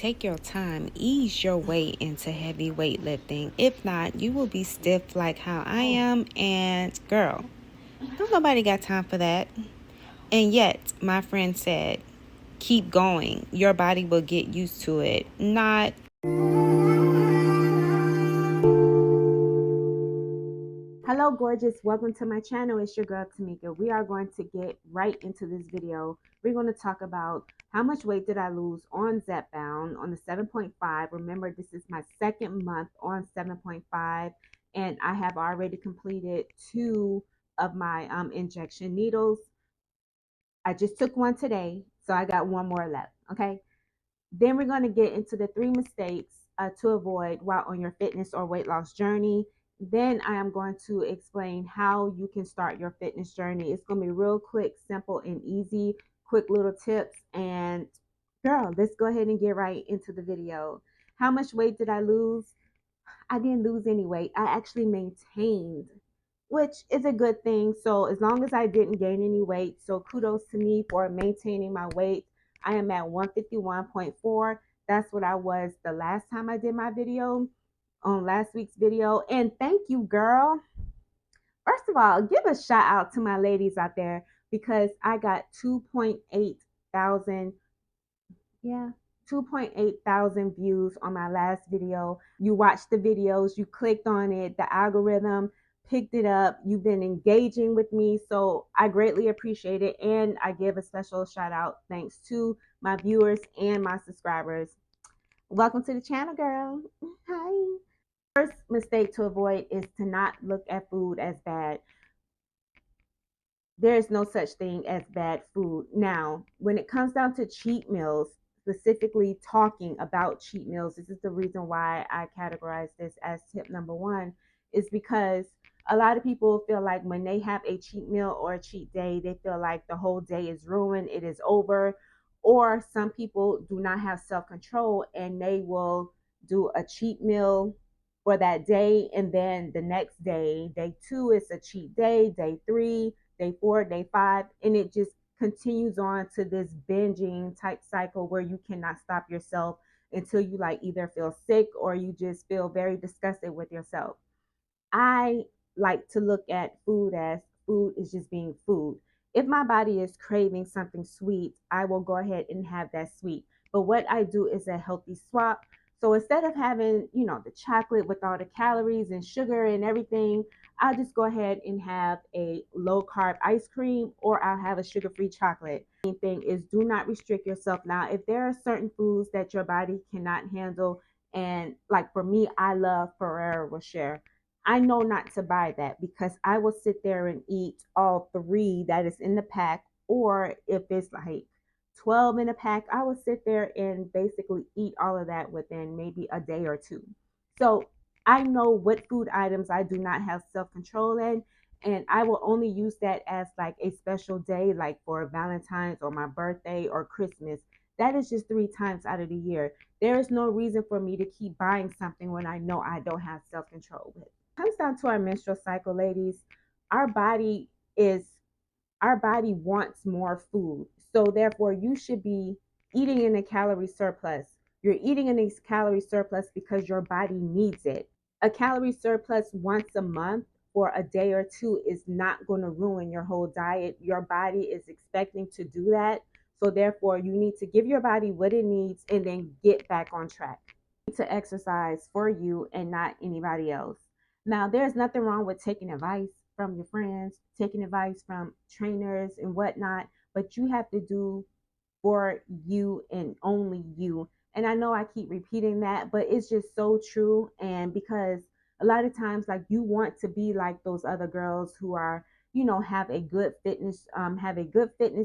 take your time, ease your way into heavy weightlifting. If not, you will be stiff like how I am, and girl, don't nobody got time for that. And yet, my friend said, keep going. Your body will get used to it. Not. Hello, gorgeous. Welcome to my channel. It's your girl, Tamika. We are going to get right into this video. We're going to talk about how much weight did I lose on Zepbound on the 7.5. Remember, this is my second month on 7.5, and I have already completed 2 of my injection needles. I just took one today, so I got 1 more left. Okay. Then we're going to get into the 3 mistakes to avoid while on your fitness or weight loss journey. Then I am going to explain how you can start your fitness journey. It's going to be real quick, simple, and easy, quick little tips. And girl, let's go ahead and get right into the video. How much weight did I lose? I didn't lose any weight. I actually maintained, which is a good thing. So as long as I didn't gain any weight, so kudos to me for maintaining my weight. I am at 151.4. That's what I was the last time I did my video on last week's video. And thank you, girl. First of all, give a shout out to my ladies out there because I got 2.8 thousand. Yeah. 2.8 thousand views on my last video. You watched the videos, you clicked on it, the algorithm picked it up, you've been engaging with me, so I greatly appreciate it. And I give a special shout out thanks to my viewers and my subscribers. Welcome to the channel, girl. Hi. First mistake to avoid is to not look at food as bad. There is no such thing as bad food. Now, when it comes down to cheat meals, specifically talking about cheat meals, this is the reason why I categorize this as tip number 1, is because a lot of people feel like when they have a cheat meal or a cheat day, they feel like the whole day is ruined, it is over. Or some people do not have self-control and they will do a cheat meal for that day, and then the next day, day 2 is a cheat day 3, day 4, day 5, and it just continues on to this binging type cycle where you cannot stop yourself until you like either feel sick or you just feel very disgusted with yourself. I like to look at food as food is just being food. If my body is craving something sweet, I will go ahead and have that sweet. But what I do is a healthy swap. So instead of having, the chocolate with all the calories and sugar and everything, I'll just go ahead and have a low carb ice cream, or I'll have a sugar-free chocolate. The main thing is do not restrict yourself. Now, if there are certain foods that your body cannot handle, and like for me, I love Ferrero Rocher. I know not to buy that because I will sit there and eat all 3 that is in the pack, or if it's like 12 in a pack, I will sit there and basically eat all of that within maybe a day or 2. So I know what food items I do not have self-control in, and I will only use that as like a special day, like for Valentine's or my birthday or Christmas. That is just 3 times out of the year. There is no reason for me to keep buying something when I know I don't have self-control with. It comes down to our menstrual cycle, ladies. Our body is our body wants more food. So therefore you should be eating in a calorie surplus. You're eating in a calorie surplus because your body needs it. A calorie surplus once a month for a day or 2 is not going to ruin your whole diet. Your body is expecting to do that. So therefore you need to give your body what it needs and then get back on track. You need to exercise for you and not anybody else. Now, there's nothing wrong with taking advice from your friends, taking advice from trainers and whatnot, but you have to do for you and only you. And I know I keep repeating that, but it's just so true. And because a lot of times, like, you want to be like those other girls who are, have a good fitness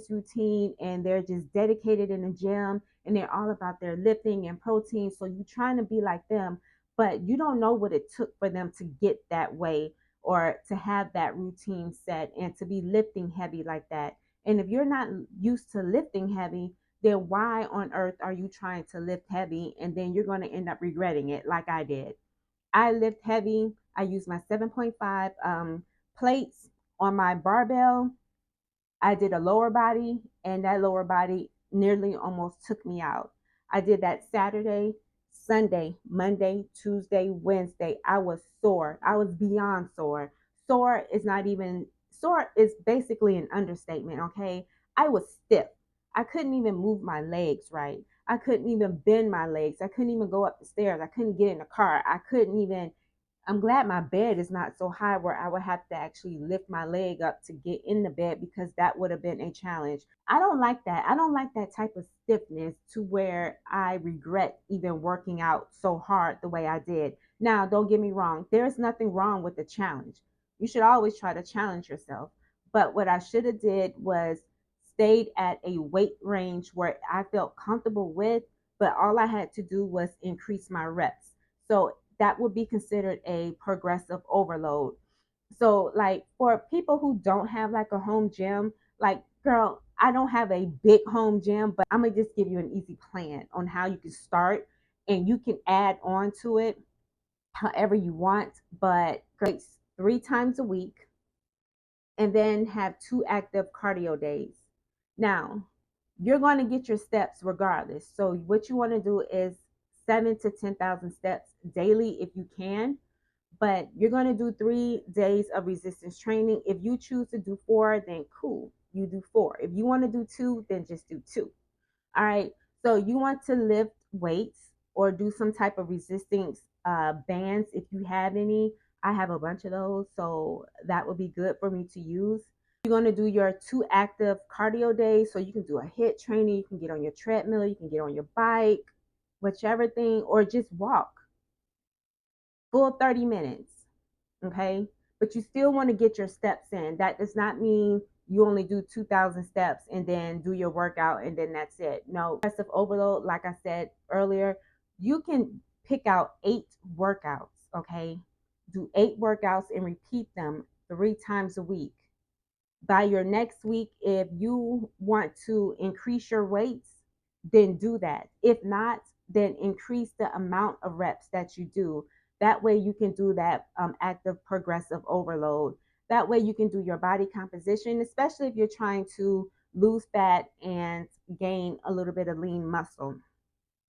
routine, and they're just dedicated in the gym and they're all about their lifting and protein. So you're trying to be like them, but you don't know what it took for them to get that way or to have that routine set and to be lifting heavy like that. And if you're not used to lifting heavy, then why on earth are you trying to lift heavy? And then you're going to end up regretting it like I did. I lift heavy. I use my 7.5 plates on my barbell. I did a lower body, and that lower body nearly almost took me out. I did that Saturday, Sunday, Monday, Tuesday, Wednesday. I was sore. I was beyond sore. Sore is basically an understatement, okay? I was stiff. I couldn't even move my legs right. I couldn't even bend my legs. I couldn't even go up the stairs. I couldn't get in the car. I couldn't even I'm glad my bed is not so high where I would have to actually lift my leg up to get in the bed because that would have been a challenge. I don't like that. I don't like that type of stiffness to where I regret even working out so hard the way I did. Now, don't get me wrong, there's nothing wrong with the challenge. You should always try to challenge yourself. But what I should have did was stayed at a weight range where I felt comfortable with, but all I had to do was increase my reps. So that would be considered a progressive overload. So, like for people who don't have like a home gym, like, girl, I don't have a big home gym, but I'm gonna just give you an easy plan on how you can start and you can add on to it however you want. But great, 3 times a week and then have 2 active cardio days. Now, you're going to get your steps regardless. So, what you want to do is 7 to 10,000 steps daily if you can, but you're going to do 3 days of resistance training. If you choose to do four, then cool, you do four. If you want to do two, then just do two. All right. So you want to lift weights or do some type of resistance bands if you have any. I have a bunch of those, so that would be good for me to use. You're going to do your 2 active cardio days, so you can do a HIIT training, you can get on your treadmill, you can get on your bike, whichever thing, or just walk full 30 minutes. Okay. But you still want to get your steps in. That does not mean you only do 2,000 steps and then do your workout and then that's it. No, progressive overload, like I said earlier, you can pick out 8 workouts. Okay. Do 8 workouts and repeat them 3 times a week. By your next week, if you want to increase your weights, then do that. If not, then increase the amount of reps that you do. That way you can do that active progressive overload. That way you can do your body composition, especially if you're trying to lose fat and gain a little bit of lean muscle.